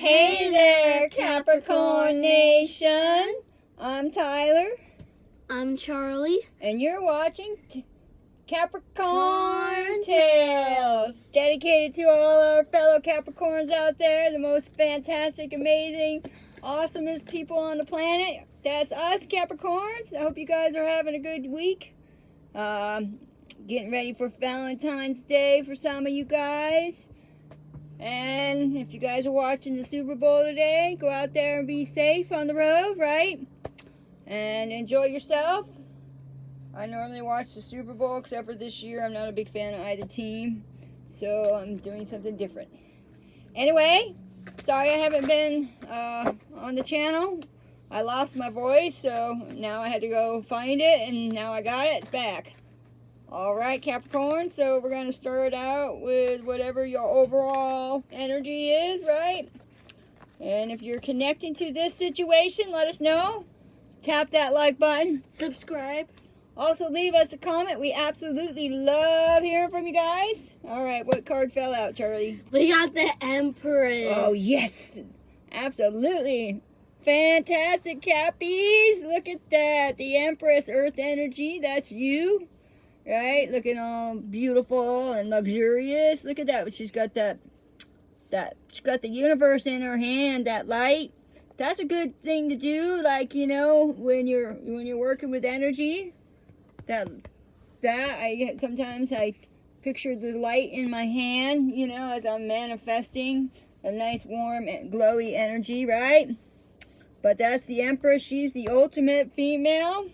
Hey there, Capricorn Nation. I'm Tyler. I'm Charlie. And you're watching Capricorn Tales. Dedicated to all our fellow Capricorns out there, the most fantastic, amazing, awesomest people on the planet. That's us, Capricorns. I hope you guys are having a good week. Getting ready for Valentine's Day for some of you guys. And if you guys are watching the Super Bowl today, go out there and be safe on the road, right? And enjoy yourself. I normally watch the Super Bowl, except for this year. I'm not a big fan of either team, so I'm doing something different. Anyway, sorry I haven't been on the channel. I lost my voice, so now I had to go find it, and now I got it. It's back. Alright, Capricorn, so we're going to start out with whatever your overall energy is, right? And if you're connecting to this situation, let us know. Tap that like button. Subscribe. Also, leave us a comment. We absolutely love hearing from you guys. Alright, what card fell out, Charlie? We got the Empress. Oh, yes. Absolutely. Fantastic, Cappies. Look at that. The Empress, Earth energy. That's you. Right, looking all beautiful and luxurious. Look at that. She's got she's got the universe in her hand, that light. That's a good thing to do, like, you know, when you're working with energy. Sometimes I picture the light in my hand, you know, as I'm manifesting a nice warm and glowy energy, right? But that's the Empress. She's the ultimate female.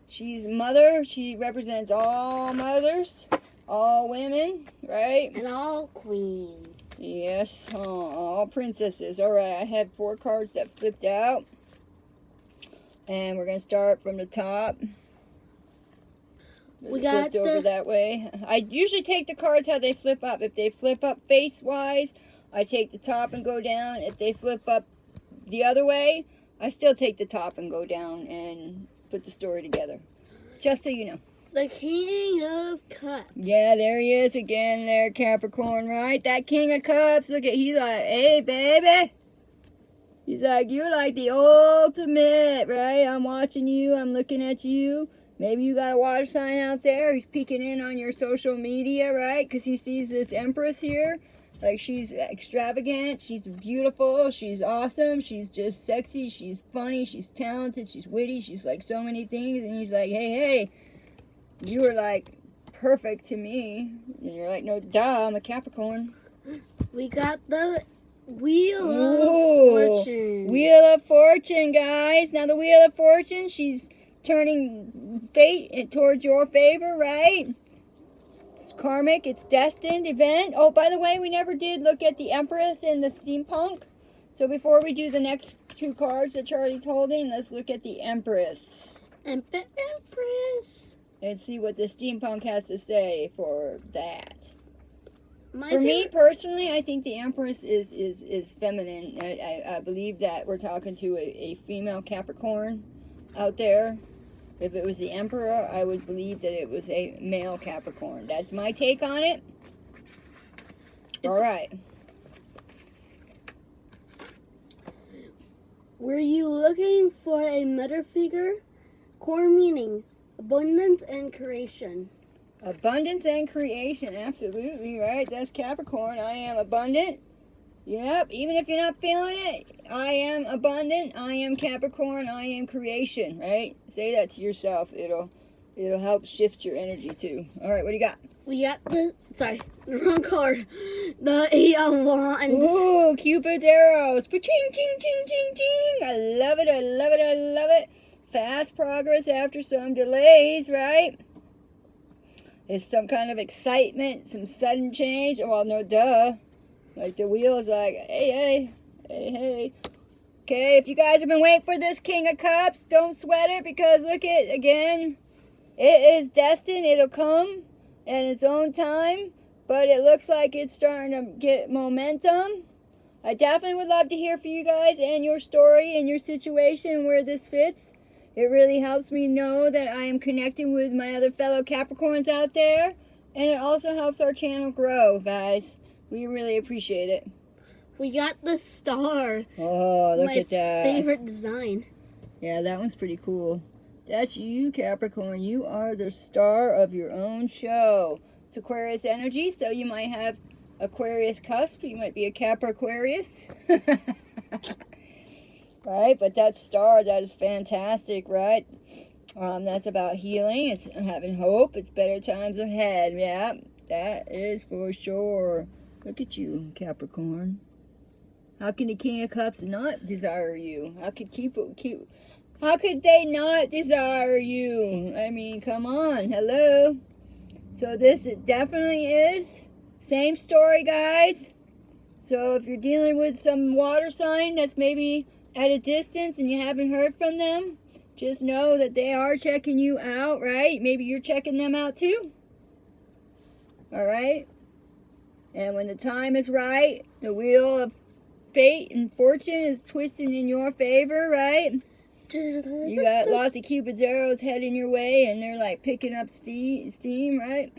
She's mother. She represents all mothers, all women, right? And all queens. Yes, all princesses. All right, I had 4 cards that flipped out. And we're going to start from the top. We got flipped over that way. I usually take the cards how they flip up. If they flip up face-wise, I take the top and go down. If they flip up the other way, I still take the top and go down and put the story together, just so you know. The King of Cups. Yeah, there he is again there, Capricorn, right? That King of Cups, look at, he's like, hey, baby. He's like, you're like the ultimate, right? I'm watching you, I'm looking at you. Maybe you got a water sign out there. He's peeking in on your social media, right? Because he sees this Empress here. Like, she's extravagant, she's beautiful, she's awesome, she's just sexy, she's funny, she's talented, she's witty, she's like so many things. And he's like, hey, you are like perfect to me. And you're like, no, duh, I'm a Capricorn. We got the Wheel of Fortune. Wheel of Fortune, guys. Now the Wheel of Fortune, she's turning fate towards your favor, right? It's karmic, it's destined event. Oh, by the way, we never did look at the Empress and the Steampunk. So before we do the next 2 cards that Charlie's holding, let's look at the Empress. Empress. And see what the Steampunk has to say for that. For me personally, I think the Empress is feminine. I believe that we're talking to a female Capricorn out there. If it was the Emperor, I would believe that it was a male Capricorn. That's my take on it. All right. Were you looking for a mother figure? Core meaning, abundance and creation. Abundance and creation, absolutely, right? That's Capricorn. I am abundant. Yep, even if you're not feeling it, I am abundant, I am Capricorn, I am creation, right? Say that to yourself. It'll help shift your energy too. All right, what do you got? We got the wrong card. The 8 of Wands. Ooh, Cupid's arrows. Ching, ching, ching, ching, ching. I love it, I love it, I love it. Fast progress after some delays, right? It's some kind of excitement, some sudden change. Well, no, duh. Like the wheel is like, hey. Okay, if you guys have been waiting for this King of Cups, don't sweat it, because look at, again, it is destined. It'll come in its own time, but it looks like it's starting to get momentum. I definitely would love to hear from you guys and your story and your situation where this fits. It really helps me know that I am connecting with my other fellow Capricorns out there, and it also helps our channel grow, guys. We really appreciate it. We got the star. Oh, look My at that. favorite design. Yeah, that one's pretty cool. That's you, Capricorn. You are the star of your own show. It's Aquarius energy, so you might have Aquarius cusp. You might be a Capricorus. Right? But that star, that is fantastic, right? That's about healing. It's having hope. It's better times ahead. Yeah, that is for sure. Look at you, Capricorn. How can the King of Cups not desire you? How could they not desire you? I mean, come on. Hello. So this definitely is. Same story, guys. So if you're dealing with some water sign that's maybe at a distance and you haven't heard from them, just know that they are checking you out, right? Maybe you're checking them out too. All right? And when the time is right, the wheel of fate and fortune is twisting in your favor, right? You got lots of Cupid's arrows heading your way, and they're like picking up steam, right?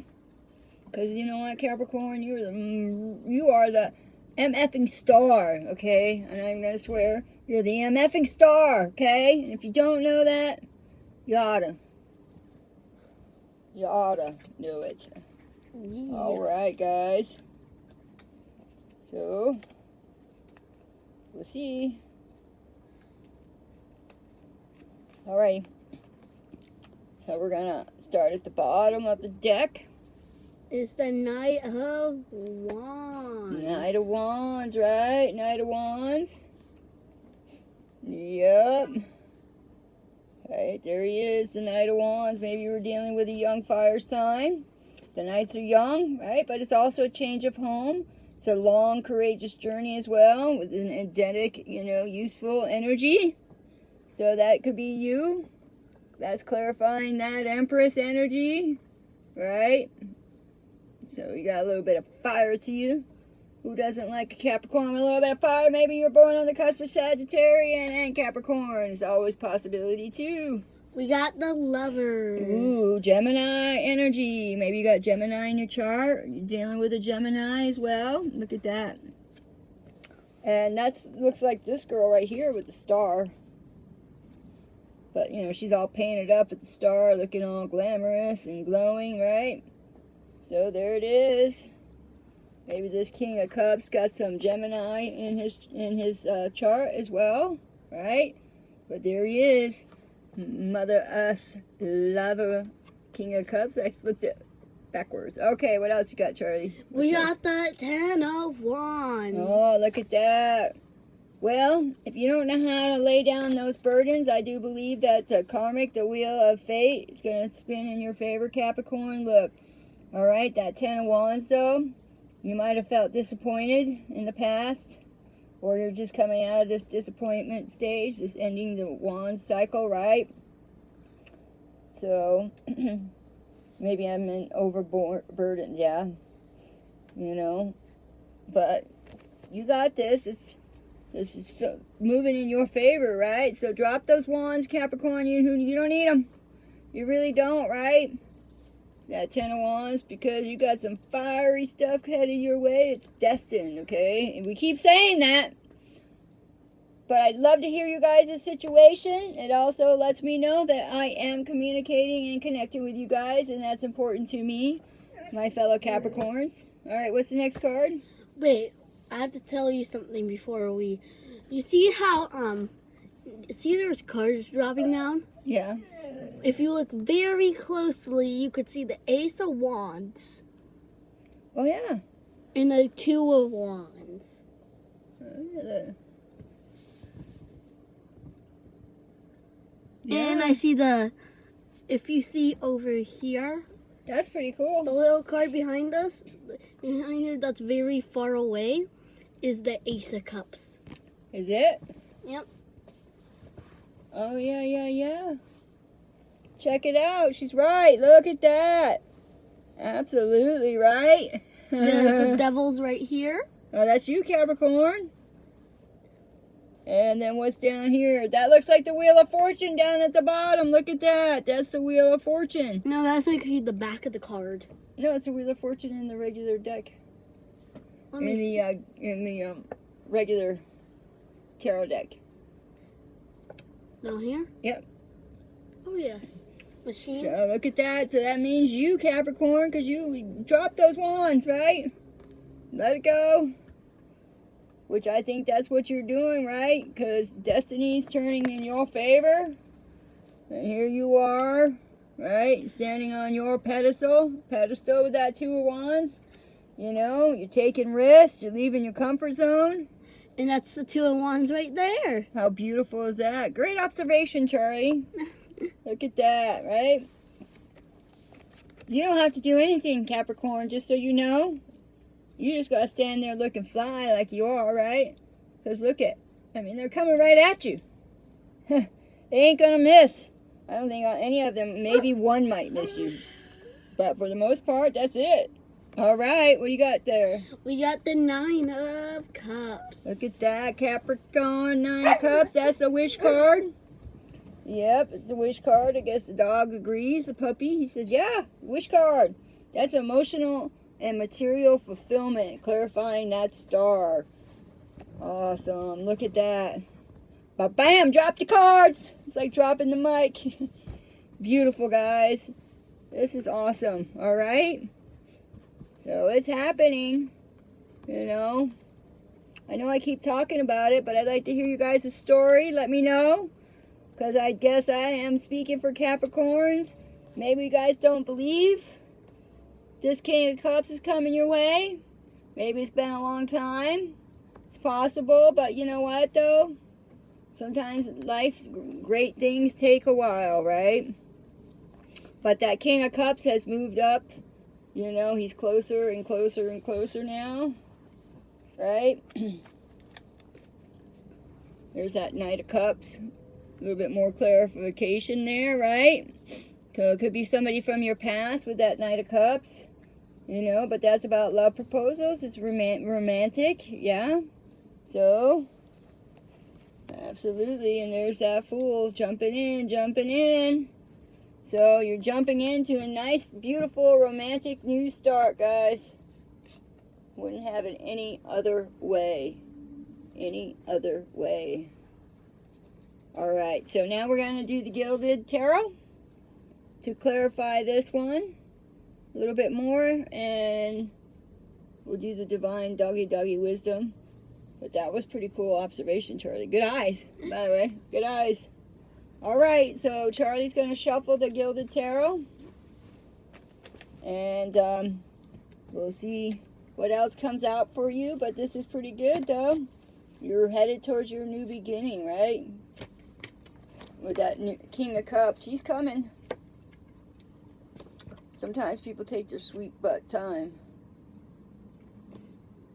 Because you know what, Capricorn, you are the MFing star, okay? And I'm gonna swear, you're the MFing star, okay? And if you don't know that, you oughta know it. Yeah. All right, guys. So we'll see. Alright, so we're gonna start at the bottom of the deck. It's the Knight of Wands. Knight of Wands, right? Knight of Wands. Yep. Right, there he is, the Knight of Wands. Maybe you were dealing with a young fire sign. The Knights are young, right? But it's also a change of home. It's a long, courageous journey as well, with an energetic, useful energy. So that could be you. That's clarifying that Empress energy, right? So you got a little bit of fire to you. Who doesn't like a Capricorn with a little bit of fire? Maybe you're born on the cusp of Sagittarian and Capricorn. It's always possibility too. We got the Lovers. Ooh, Gemini energy. Maybe you got Gemini in your chart. You're dealing with a Gemini as well. Look at that. And that's looks like this girl right here with the star. But, she's all painted up at the star, looking all glamorous and glowing, right? So there it is. Maybe this King of Cups got some Gemini in his chart as well, right? But there he is. Mother Earth Lover, King of Cups. I flipped it backwards. Okay, what else you got, Charlie? We got the Ten of Wands. Oh, look at that. Well, if you don't know how to lay down those burdens, I do believe that the karmic, the wheel of fate, is going to spin in your favor, Capricorn. Look, all right, that Ten of Wands, though, you might have felt disappointed in the past, or you're just coming out of this disappointment stage, just ending the Wands cycle, right? So, maybe I'm overburdened, yeah, but you got this. This is moving in your favor, right? So drop those wands, Capricorn. You don't need them. You really don't, right? That Ten of Wands, because you got some fiery stuff headed your way. It's destined, okay? And we keep saying that. But I'd love to hear you guys' situation. It also lets me know that I am communicating and connecting with you guys, and that's important to me, my fellow Capricorns. All right, what's the next card? Wait, I have to tell you something before we... You see how, see there's cards dropping down? Yeah. If you look very closely, you could see the Ace of Wands. Oh, yeah. And the Two of Wands. And I see if you see over here, That's pretty cool. the little card behind us, behind here that's very far away, is the Ace of Cups. Is it? Yep. Oh, yeah. Check it out. She's right. Look at that. Absolutely right. The Devil's right here. Oh, that's you, Capricorn. And then what's down here? That looks like the Wheel of Fortune down at the bottom. Look at that. That's the Wheel of Fortune. No, that's actually the back of the card. No, it's the Wheel of Fortune in the regular deck. In the regular tarot deck. Down here? Yep. Oh, yeah. Machine. So look at that. So that means you, Capricorn, because you dropped those wands, right? Let it go. Which I think that's what you're doing, right? Because destiny's turning in your favor. And here you are, right? Standing on your pedestal with that Two of Wands. You know, you're taking risks. You're leaving your comfort zone. And that's the Two of Wands right there. How beautiful is that? Great observation, Charlie. Look at that, right? You don't have to do anything, Capricorn, just so you know. You just gotta stand there looking fly like you are, right? Because look at, I mean, they're coming right at you. They ain't gonna miss. I don't think any of them, maybe one might miss you. But for the most part, that's it. All right, what do you got there? We got the Nine of Cups. Look at that, Capricorn, Nine of Cups. That's a wish card. Yep, it's a wish card. I guess the dog agrees, the puppy. He says, yeah, wish card. That's emotional and material fulfillment, clarifying that star. Awesome. Look at that. But bam, drop the cards. It's like dropping the mic. Beautiful, guys. This is awesome. All right. So it's happening. You know. I know I keep talking about it, but I'd like to hear you guys' story. Let me know. Because I guess I am speaking for Capricorns. Maybe you guys don't believe this King of Cups is coming your way. Maybe it's been a long time. It's possible, but you know what, though? Sometimes life, great things take a while, right? But that King of Cups has moved up. You know, he's closer and closer and closer now. Right? There's that Knight of Cups. A little bit more clarification there, right? So it could be somebody from your past with that Knight of Cups. You know, but that's about love proposals. It's romantic, yeah. So, absolutely. And there's that Fool jumping in. So you're jumping into a nice, beautiful, romantic new start, guys. Wouldn't have it any other way. Any other way. Alright, so now we're going to do the Gilded Tarot to clarify this one a little bit more, and we'll do the Divine Doggy Wisdom. But that was pretty cool observation, Charlie. Good eyes, by the way. Good eyes. Alright, so Charlie's going to shuffle the Gilded Tarot, and we'll see what else comes out for you, but this is pretty good, though. You're headed towards your new beginning, right? With that King of Cups. He's coming. Sometimes people take their sweet butt time.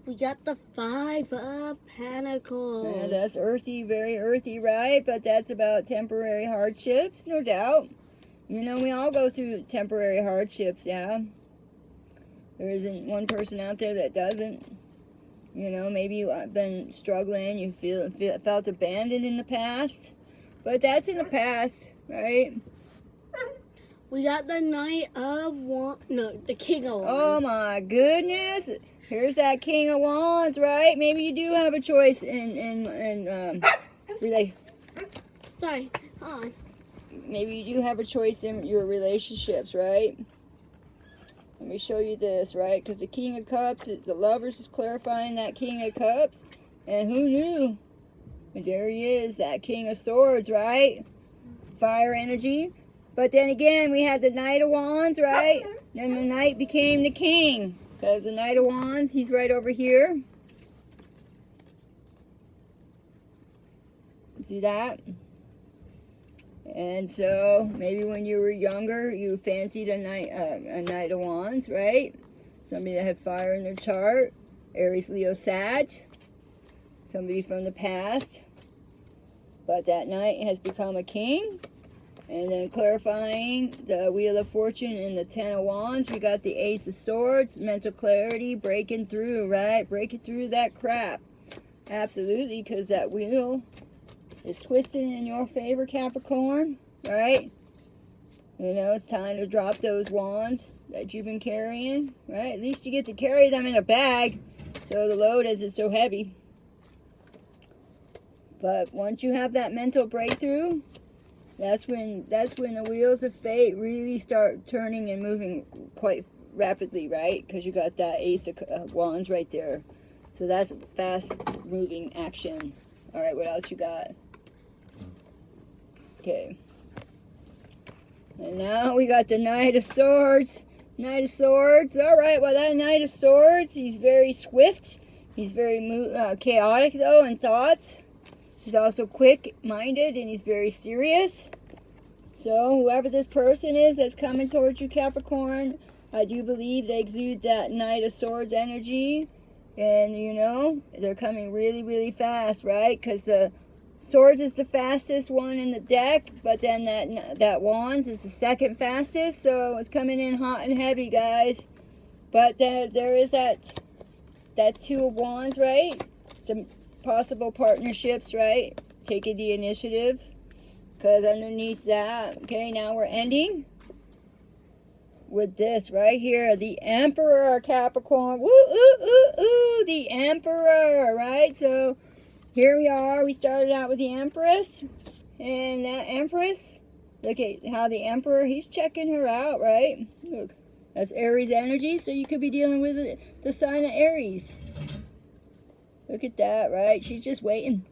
We got the Five of Pentacles. Yeah, that's earthy, very earthy, right? But that's about temporary hardships, no doubt. You know, we all go through temporary hardships, yeah? There isn't one person out there that doesn't. You know, maybe you've been struggling, you felt abandoned in the past. But that's in the past, right? We got the Knight of Wands. No, the King of Wands. Oh my goodness. Here's that King of Wands, right? Maybe you do have a choice Sorry, hold on. Maybe you do have a choice in your relationships, right? Let me show you this, right? Because the King of Cups, the Lovers is clarifying that King of Cups. And who knew? And there he is, that King of Swords, right? Fire energy. But then again, we had the Knight of Wands, right? Then the Knight became the King. Because the Knight of Wands, he's right over here. See that? And so, maybe when you were younger, you fancied a Knight of Wands, right? Somebody that had fire in their chart. Aries, Leo, Sag. Somebody from the past. But that Knight has become a King. And then clarifying the Wheel of Fortune and the Ten of Wands. We got the Ace of Swords. Mental clarity. Breaking through, right? Breaking through that crap. Absolutely, because that wheel is twisting in your favor, Capricorn. Right? You know, it's time to drop those wands that you've been carrying. Right? At least you get to carry them in a bag. So the load isn't so heavy. But once you have that mental breakthrough, that's when the wheels of fate really start turning and moving quite rapidly, right? Because you got that Ace of Wands right there. So that's fast moving action. All right, what else you got? Okay. And now we got the Knight of Swords. Knight of Swords. All right, well, that Knight of Swords, he's very swift. He's very chaotic, though, in thoughts. He's also quick-minded, and he's very serious. So whoever this person is that's coming towards you, Capricorn, I do believe they exude that Knight of Swords energy. And, you know, they're coming really, really fast, right? Because the Swords is the fastest one in the deck, but then that Wands is the second fastest, so it's coming in hot and heavy, guys. But there is that Two of Wands, right? Some possible partnerships, right? Taking the initiative, because underneath that, okay, now we're ending with this right here, the Emperor, Capricorn. Woo, ooh, ooh, ooh, the Emperor, right? So here we are. We started out with the Empress, and that Empress, look at how the Emperor, he's checking her out, right? Look, that's Aries energy, so you could be dealing with the sign of Aries. Look at that, right? She's just waiting.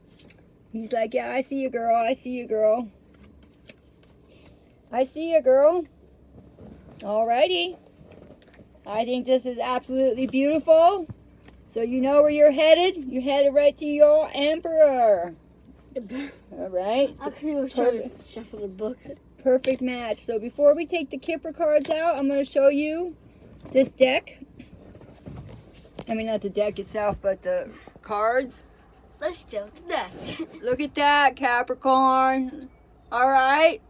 He's like, yeah, I see you, girl. I see you, girl. I see you, girl. Alrighty. I think this is absolutely beautiful. So you know where you're headed? You're headed right to your Emperor. Alright. I was trying to shuffle the book. Perfect match. So before we take the Kipper cards out, I'm going to show you this deck. I mean, not the deck itself, but the cards. Let's show the deck. Look at that, Capricorn. Alright.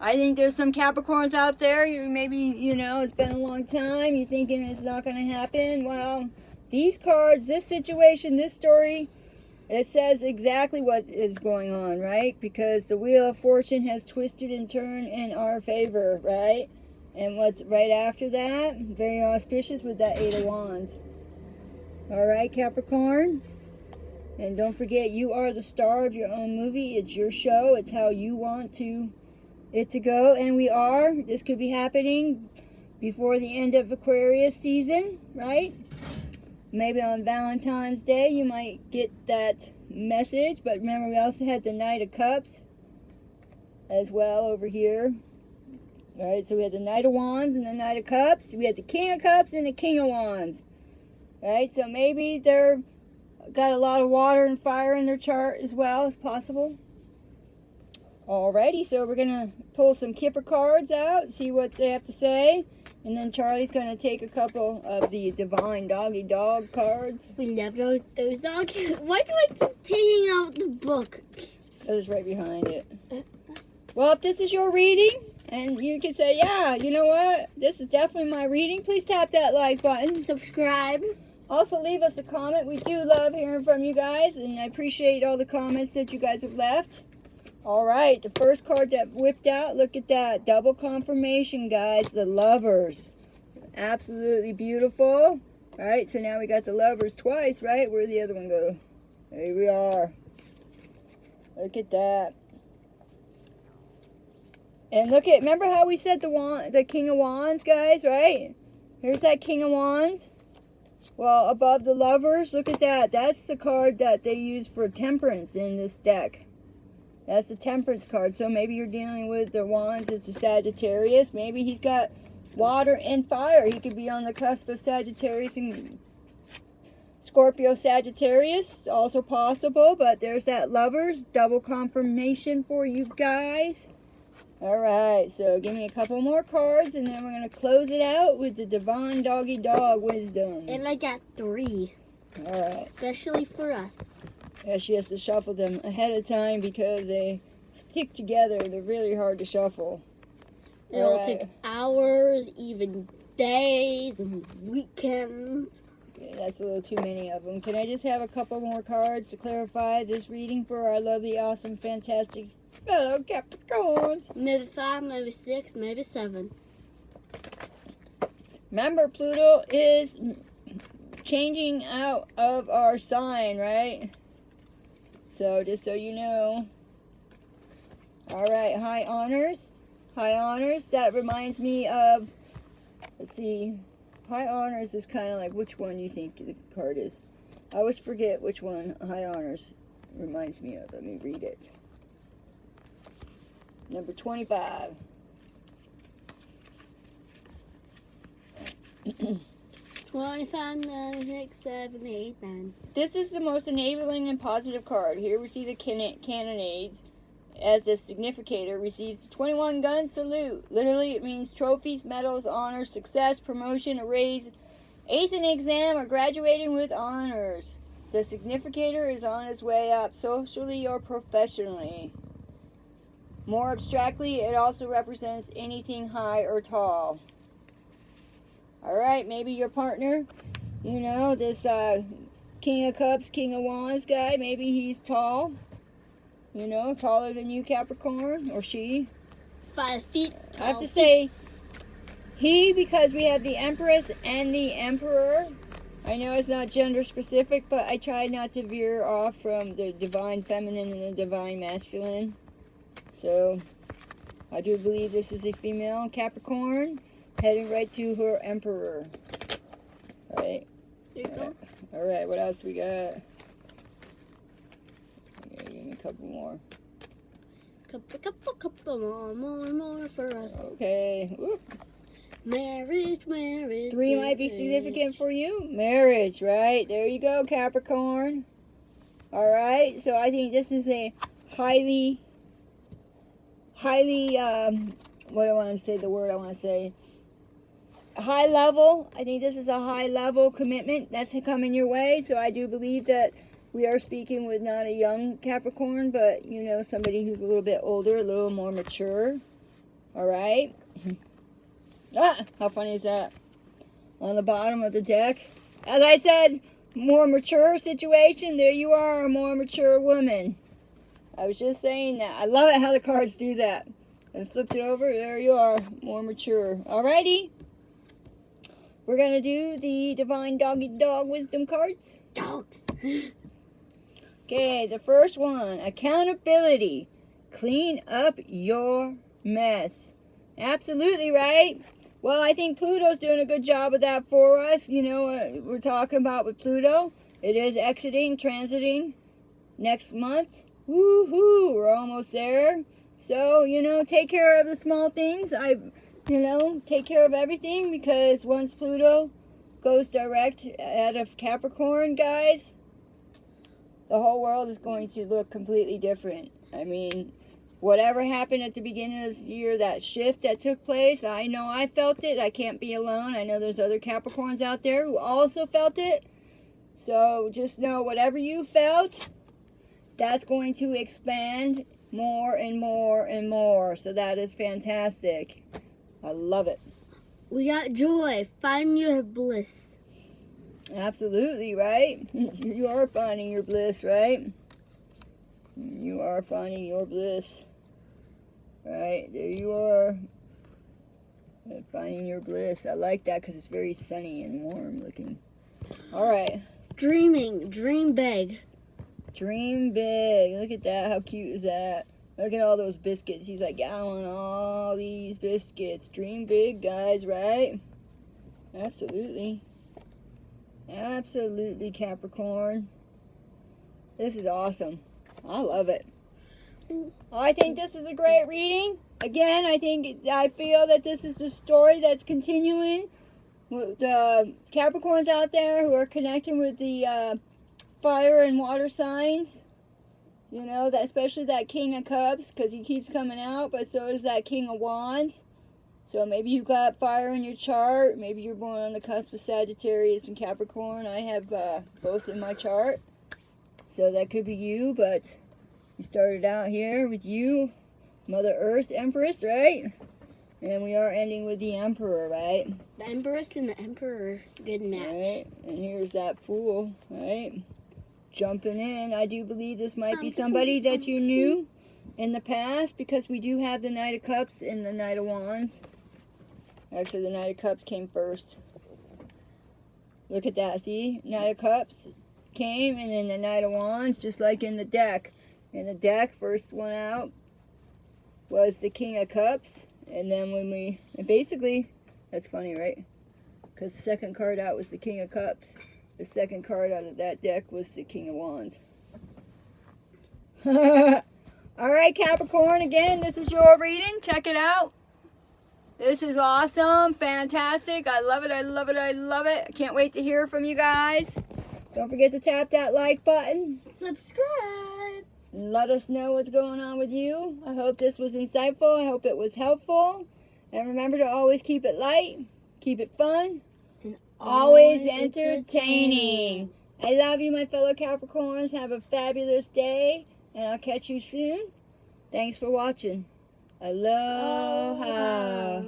I think there's some Capricorns out there. You maybe, you know, it's been a long time. You're thinking it's not going to happen. Well, these cards, this situation, this story, it says exactly what is going on, right? Because the Wheel of Fortune has twisted and turned in our favor, right? And what's right after that? Very auspicious with that Eight of Wands. All right, Capricorn. And don't forget, you are the star of your own movie. It's your show. It's how you want it to go. And we are. This could be happening before the end of Aquarius season, right? Maybe on Valentine's Day you might get that message. But remember, we also had the Knight of Cups as well over here. All right, so we had the Knight of Wands and the Knight of Cups. We had the King of Cups and the King of Wands. All right, so maybe they're got a lot of water and fire in their chart as well as possible. Alrighty, so we're going to pull some Kipper cards out, see what they have to say. And then Charlie's going to take a couple of the Divine Doggy Dog cards. We love those dogs. Why do I keep taking out the book? That is right behind it. Well, if this is your reading, and you can say, yeah, you know what? This is definitely my reading. Please tap that like button. Subscribe. Also, leave us a comment. We do love hearing from you guys, and I appreciate all the comments that you guys have left. All right, the first card that whipped out, look at that. Double confirmation, guys. The Lovers. Absolutely beautiful. All right, so now we got the Lovers twice, right? Where'd the other one go? There we are. Look at that. And look at, remember how we said the King of Wands, guys, right? Here's that King of Wands. Well, above the Lovers, look at that. That's the card that they use for temperance in this deck. That's the Temperance card. So maybe you're dealing with the Wands as the Sagittarius. Maybe he's got water and fire. He could be on the cusp of Sagittarius and Scorpio Sagittarius. It's also possible, but there's that Lovers. Double confirmation for you guys. Alright, so give me a couple more cards, and then we're going to close it out with the Divine Doggy Dog Wisdom. And I got 3. Alright. Especially for us. Yeah, she has to shuffle them ahead of time because they stick together. They're really hard to shuffle. It'll take hours, even days, and weekends. Okay, that's a little too many of them. Can I just have a couple more cards to clarify this reading for our lovely, awesome, fantastic fellow Capricorns? Maybe 5, maybe 6, maybe 7. Remember, Pluto is changing out of our sign, right? So, just so you know. Alright, high honors. High honors. That reminds me of, let's see. High honors is kind of like, which one do you think the card is? I always forget which one high honors reminds me of. Let me read it. Number 25. 25, 9, 6, 7, 8, 9. This is the most enabling and positive card. Here we see the cannonades as the significator receives the 21 gun salute. Literally, it means trophies, medals, honors, success, promotion, a raise, ace in exam, or graduating with honors. The significator is on his way up, socially or professionally. More abstractly, it also represents anything high or tall. Alright, maybe your partner, you know, this King of Cups, King of Wands guy, maybe he's tall. You know, taller than you, Capricorn, or she. 5 feet tall. I have to say, he, because we have the Empress and the Emperor. I know it's not gender specific, but I try not to veer off from the divine feminine and the divine masculine. So, I do believe this is a female Capricorn heading right to her Emperor. Right? There you go. Alright, what else we got? Give me a couple more. Couple more for us. Okay. Whoop. Marriage. 3 might be significant for you. Marriage, right? There you go, Capricorn. Alright, so I think this is a highly, what do I want to say, the word I want to say? High level. I think this is a high level commitment that's coming your way. So I do believe that we are speaking with not a young Capricorn, but, you know, somebody who's a little bit older, a little more mature. Alright? How funny is that? On the bottom of the deck. As I said, more mature situation. There you are, a more mature woman. I was just saying that. I love it how the cards do that. And flipped it over. There you are, more mature. Alrighty. We're going to do the Divine Doggy Dog Wisdom cards. Dogs. Okay, the first one. Accountability. Clean up your mess. Absolutely right. Well, I think Pluto's doing a good job of that for us. You know what we're talking about with Pluto. It is exiting, transiting next month. Woohoo! We're almost there. So, you know, take care of the small things. Take care of everything, because once Pluto goes direct out of Capricorn, guys, the whole world is going to look completely different. I mean, whatever happened at the beginning of this year, that shift that took place, I know I felt it. I can't be alone. I know there's other Capricorns out there who also felt it. So just know whatever you felt, that's going to expand more and more and more. So that is fantastic. I love it. We got joy. Find your bliss. Absolutely, right? You are finding your bliss, right? You are finding your bliss. Right, there you are. Finding your bliss. I like that because it's very sunny and warm looking. Alright. Dreaming. Dream big. Dream big. Look at that. How cute is that? Look at all those biscuits. He's like, I want all these biscuits. Dream big, guys, right? Absolutely. Absolutely, Capricorn. This is awesome. I love it. I think this is a great reading. Again, I feel that this is the story that's continuing with the Capricorns out there who are connecting with the fire and water signs. You know, that especially that King of Cups, because he keeps coming out, but so is that King of Wands. So maybe you've got fire in your chart. Maybe you're born on the cusp of Sagittarius and Capricorn. I have both in my chart. So that could be you, but we started out here with you, Mother Earth Empress, right? And we are ending with the Emperor, right? The Empress and the Emperor, good match. Right, and here's that Fool, right? Jumping in. I do believe this might be somebody that you knew in the past, because we do have the Knight of Cups and the Knight of Wands. Actually, the Knight of Cups came first. Look at that, see? Knight of Cups, came, and then the Knight of Wands, just like in the deck. In the deck, first one out was the King of Cups, and then and basically, that's funny, right? Because the second card out was the King of Cups. The second card out of that deck was the King of Wands. All right, Capricorn, again, this is your reading. Check it out. This is awesome, fantastic. I love it, I love it, I love it. I can't wait to hear from you guys. Don't forget to tap that like button. Subscribe. And let us know what's going on with you. I hope this was insightful. I hope it was helpful. And remember to always keep it light, keep it fun, And always entertaining. I love you, my fellow Capricorns. Have a fabulous day, and I'll catch you soon. Thanks for watching. Aloha.